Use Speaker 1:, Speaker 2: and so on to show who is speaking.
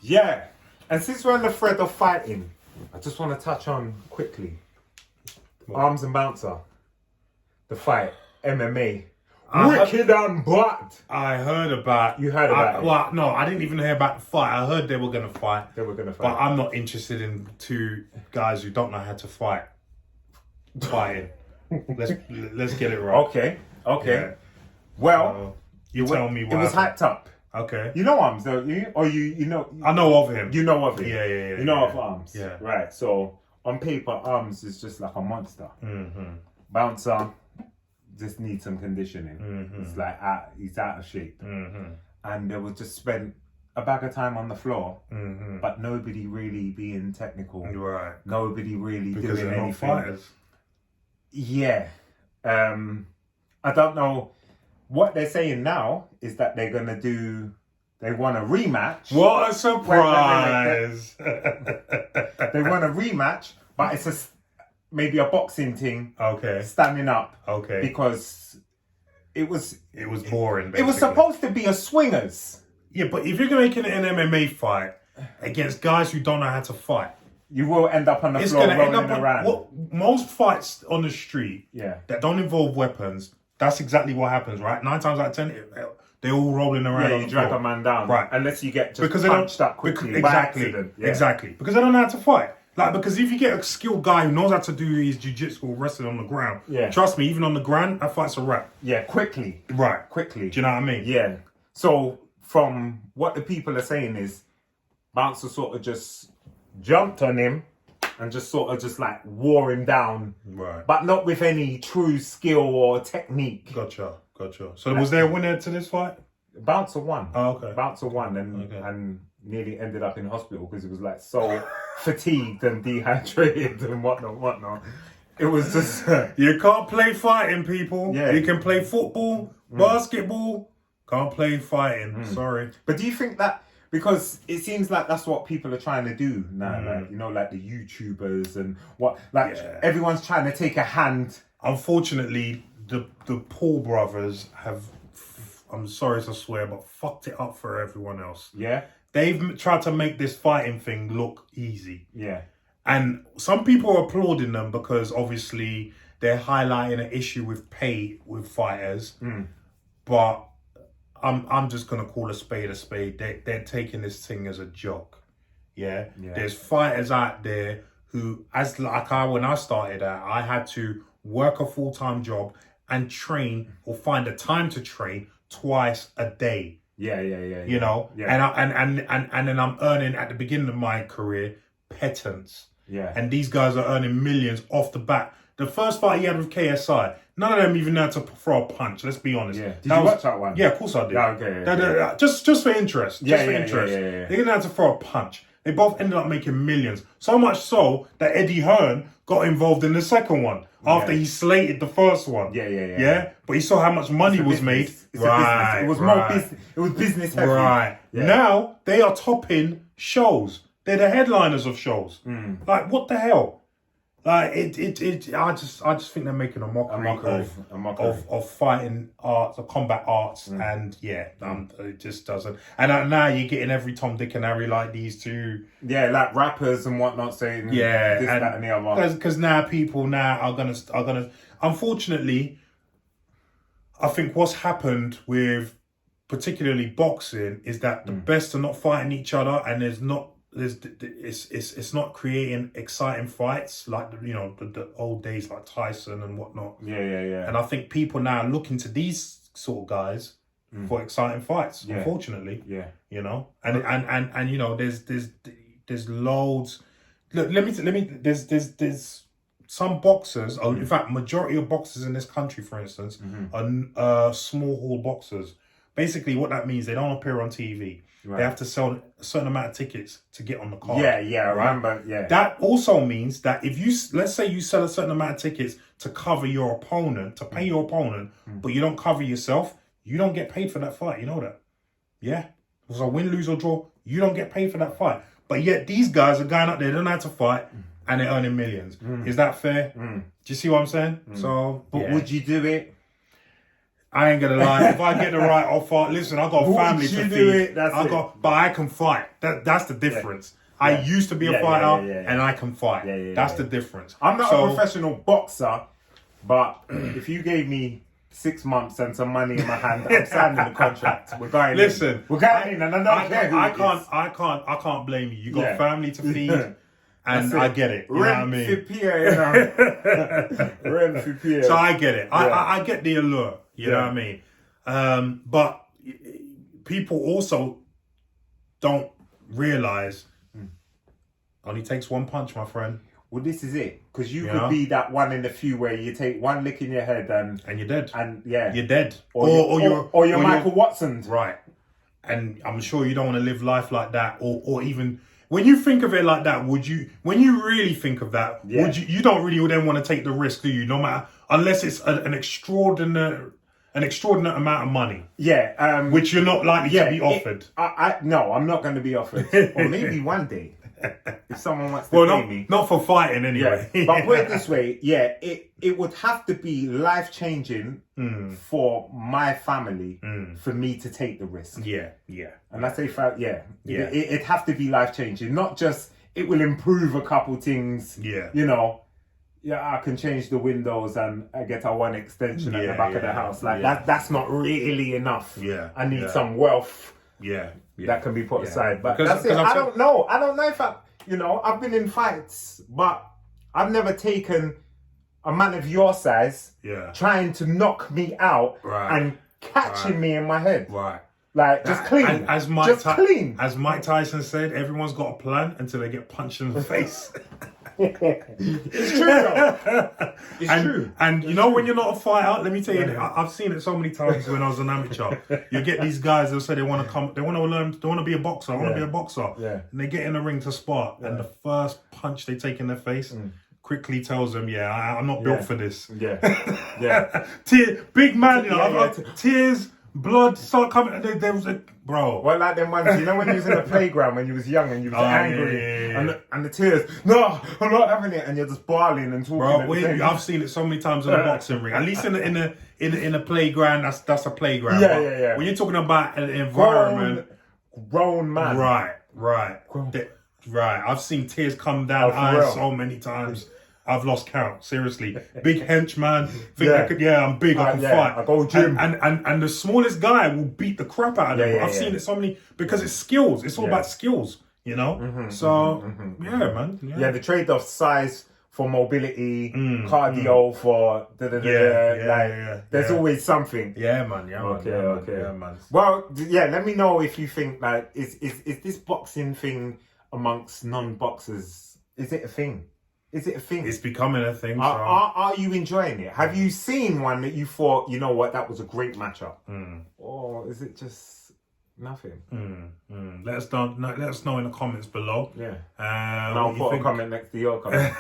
Speaker 1: Yeah, and since we're on the thread of fighting, I just want to touch on quickly Arms and Bouncer, the fight, MMA. Wicked and Butt.
Speaker 2: I heard about.
Speaker 1: You heard about it?
Speaker 2: Well, no, I didn't even hear about the fight. I heard they were going to fight.
Speaker 1: They were going to fight.
Speaker 2: But I'm not interested in two guys who don't know how to fight. Fighting. let's get it right.
Speaker 1: Okay.
Speaker 2: Yeah.
Speaker 1: Well,
Speaker 2: You tell me
Speaker 1: it
Speaker 2: what
Speaker 1: was
Speaker 2: happened.
Speaker 1: hyped up.
Speaker 2: Okay.
Speaker 1: You know Arms, don't you? Or you know?
Speaker 2: I know of him.
Speaker 1: You know of it.
Speaker 2: Yeah.
Speaker 1: You know
Speaker 2: yeah.
Speaker 1: of Arms.
Speaker 2: Yeah.
Speaker 1: Right. So on paper, Arms is just like a monster.
Speaker 2: Mm-hmm.
Speaker 1: Bouncer just needs some conditioning.
Speaker 2: Mm-hmm.
Speaker 1: It's like he's out of shape,
Speaker 2: Mm-hmm.
Speaker 1: and they was just spent a bag of time on the floor,
Speaker 2: Mm-hmm.
Speaker 1: but nobody really being technical.
Speaker 2: Right.
Speaker 1: Nobody really
Speaker 2: Because
Speaker 1: doing
Speaker 2: they're not
Speaker 1: anything.
Speaker 2: fighters.
Speaker 1: Yeah. I don't know. What they're saying now is that they're gonna do. They want a rematch.
Speaker 2: What a surprise!
Speaker 1: They want a rematch, but it's maybe a boxing thing.
Speaker 2: Okay.
Speaker 1: Standing up.
Speaker 2: Okay.
Speaker 1: Because it was
Speaker 2: boring. Basically.
Speaker 1: it was supposed to be a swingers.
Speaker 2: Yeah, but if you're making an MMA fight against guys who don't know how to fight,
Speaker 1: You will end up on the
Speaker 2: it's
Speaker 1: floor
Speaker 2: going to end
Speaker 1: rolling
Speaker 2: up
Speaker 1: around.
Speaker 2: most fights on the street
Speaker 1: Yeah.
Speaker 2: that don't involve weapons. That's exactly what happens, right? 9 times out of 10, they're all rolling around.
Speaker 1: Yeah,
Speaker 2: on
Speaker 1: you
Speaker 2: the
Speaker 1: drag
Speaker 2: floor.
Speaker 1: a man down.
Speaker 2: Right.
Speaker 1: Unless you get just
Speaker 2: Because they
Speaker 1: punched
Speaker 2: don't
Speaker 1: up quickly. by
Speaker 2: exactly,
Speaker 1: accident. Yeah.
Speaker 2: exactly. Because they don't know how to fight. Like, because if you get a skilled guy who knows how to do his jiu-jitsu or wrestling on the ground,
Speaker 1: Yeah.
Speaker 2: trust me, even on the ground, that fight's a wrap.
Speaker 1: Yeah, quickly.
Speaker 2: Right.
Speaker 1: Quickly.
Speaker 2: Do you know what I mean?
Speaker 1: Yeah. So from what the people are saying is Bouncer sort of just jumped on him and just sort of just like wore him down.
Speaker 2: Right.
Speaker 1: But not with any true skill or technique.
Speaker 2: Gotcha. So was there a winner to this fight?
Speaker 1: Bouncer won.
Speaker 2: Oh, okay.
Speaker 1: Bouncer won and nearly ended up in hospital because he was like so fatigued and dehydrated and whatnot. It was just
Speaker 2: You can't play fighting, people.
Speaker 1: Yeah.
Speaker 2: You can play football, basketball. Can't play fighting. Sorry.
Speaker 1: But do you think that because it seems like that's what people are trying to do now, like, you know, like the YouTubers and everyone's trying to take a hand.
Speaker 2: Unfortunately, the Paul brothers have, I'm sorry to swear, but fucked it up for everyone else.
Speaker 1: Yeah,
Speaker 2: They've tried to make this fighting thing look easy.
Speaker 1: yeah,
Speaker 2: And some people are applauding them because obviously they're highlighting an issue with pay with fighters. But I'm just gonna call a spade a spade. They're taking this thing as a joke. Yeah? There's fighters out there who, when I started out, I had to work a full-time job and train or find a time to train twice a day.
Speaker 1: yeah.
Speaker 2: You know,
Speaker 1: Yeah.
Speaker 2: and then I'm earning at the beginning of my career pittance.
Speaker 1: Yeah.
Speaker 2: And these guys are earning millions off the bat. The first fight he had with KSI, none of them even had to throw a punch. Let's be honest.
Speaker 1: Yeah. Did you watch that one?
Speaker 2: Yeah, of course I did.
Speaker 1: Yeah, okay.
Speaker 2: Just for interest.
Speaker 1: Yeah,
Speaker 2: Just for
Speaker 1: yeah,
Speaker 2: interest.
Speaker 1: yeah.
Speaker 2: They didn't have to throw a punch. They both ended up making millions. So much so that Eddie Hearn got involved in the second one after he slated the first one.
Speaker 1: Yeah.
Speaker 2: But he saw how much money was made.
Speaker 1: It's a business. It was more business. It was business heavy.
Speaker 2: Right.
Speaker 1: Yeah.
Speaker 2: Now they are topping shows. They're the headliners of shows. Like, what the hell? Like, I just think they're making a mockery of fighting arts, of combat arts, and it just doesn't. And now you're getting every Tom, Dick, and Harry like these two.
Speaker 1: Yeah, like rappers and whatnot saying this, that, and the other.
Speaker 2: Because now people are gonna. Unfortunately, I think what's happened with particularly boxing is that the best are not fighting each other, and it's not creating exciting fights like the old days like Tyson and whatnot.
Speaker 1: Yeah.
Speaker 2: And I think people now are looking to these sort of guys for exciting fights.
Speaker 1: Yeah.
Speaker 2: Unfortunately,
Speaker 1: Yeah.
Speaker 2: you know, and you know, there's loads. Look, let me. There's some boxers. In fact, majority of boxers in this country, for instance, are small hall boxers. Basically, what that means, they don't appear on TV. Right. They have to sell a certain amount of tickets to get on the card.
Speaker 1: Yeah, I remember. Yeah.
Speaker 2: That also means that if let's say you sell a certain amount of tickets to cover your opponent, to pay your opponent, but you don't cover yourself, you don't get paid for that fight. You know that? Yeah. So win, lose or draw, you don't get paid for that fight. But yet these guys are going out there, they don't know how to fight, and they're earning millions. Is that fair? Do you see what I'm saying? So,
Speaker 1: But would you do it?
Speaker 2: I ain't gonna lie. If I get the right offer, listen, I got a family to feed. But I can fight. That's the difference. I used to be a fighter, and I can fight. That's the difference.
Speaker 1: I'm not a professional boxer, but if you gave me 6 months and some money in my hand, I'm signing the contract. We're going.
Speaker 2: Listen,
Speaker 1: we're going in, and
Speaker 2: I can't blame you. You got family to feed, and I get it. You know what I mean? So I get it. I get the allure. You know what I mean? But people also don't realize only takes one punch, my friend.
Speaker 1: Well, this is it, because you could be that one in the few where you take one lick in your head and
Speaker 2: you're dead.
Speaker 1: And
Speaker 2: you're dead.
Speaker 1: Or you're Michael Watson.
Speaker 2: Right. And I'm sure you don't want to live life like that, or even when you think of it like that, when you really think of that, you don't really then want to take the risk, do you? No matter, unless it's an extraordinary amount of money. Yeah. Which you're not likely to be offered.
Speaker 1: No, I'm not going to be offered. Or maybe one day. If someone wants to pay me.
Speaker 2: Not for fighting anyway.
Speaker 1: Yeah. But put it this way, it would have to be life-changing for my family for me to take the risk.
Speaker 2: Yeah.
Speaker 1: And I say, it'd have to be life-changing. Not just, it will improve a couple things.
Speaker 2: Yeah.
Speaker 1: You know, I can change the windows and I get a one extension at the back of the house. Like that's not really enough.
Speaker 2: Yeah.
Speaker 1: I need some wealth.
Speaker 2: Yeah.
Speaker 1: That can be put aside. But that's it. I don't know if I've been in fights, but I've never taken a man of your size trying to knock me out and catching me in my head.
Speaker 2: Right.
Speaker 1: Like, just clean.
Speaker 2: And as Mike Tyson said, everyone's got a plan until they get punched in the face.
Speaker 1: It's true though. It's true.
Speaker 2: And you know, when you're not a fighter, let me tell you, I've seen it so many times when I was an amateur. You get these guys that say they want to learn, they want to be a boxer. I want to be a boxer.
Speaker 1: Yeah.
Speaker 2: And they get in the ring to spar, and the first punch they take in their face quickly tells them, I'm not built for this.
Speaker 1: Yeah.
Speaker 2: Big man, tears, blood start coming. There was a bro.
Speaker 1: Well, like them ones, you know, when you was in the playground when you was young and you was angry and the tears. No, I'm not having it, and you're just bawling and talking.
Speaker 2: Bro, I've seen it so many times in the boxing ring. At least in a playground, that's a playground.
Speaker 1: Yeah.
Speaker 2: When you're talking about an environment,
Speaker 1: grown man.
Speaker 2: Right. I've seen tears come down eyes so many times. I've lost count, seriously. Big henchman. I'm big, I can fight.
Speaker 1: I go gym.
Speaker 2: And the smallest guy will beat the crap out of them. I've seen it so many, because it's skills. It's all about skills, you know? Man.
Speaker 1: Yeah, the trade-off, size for mobility, cardio for there's always something.
Speaker 2: Yeah, man.
Speaker 1: Okay. Well, let me know if you think, like, is this boxing thing amongst non-boxers, is it a thing? Is it a thing?
Speaker 2: It's becoming a thing.
Speaker 1: Are you enjoying it? Have you seen one that you thought, you know what, that was a great matchup? Or is it just nothing?
Speaker 2: Let us know in the comments below.
Speaker 1: Yeah. And I'll put a comment next to your comment.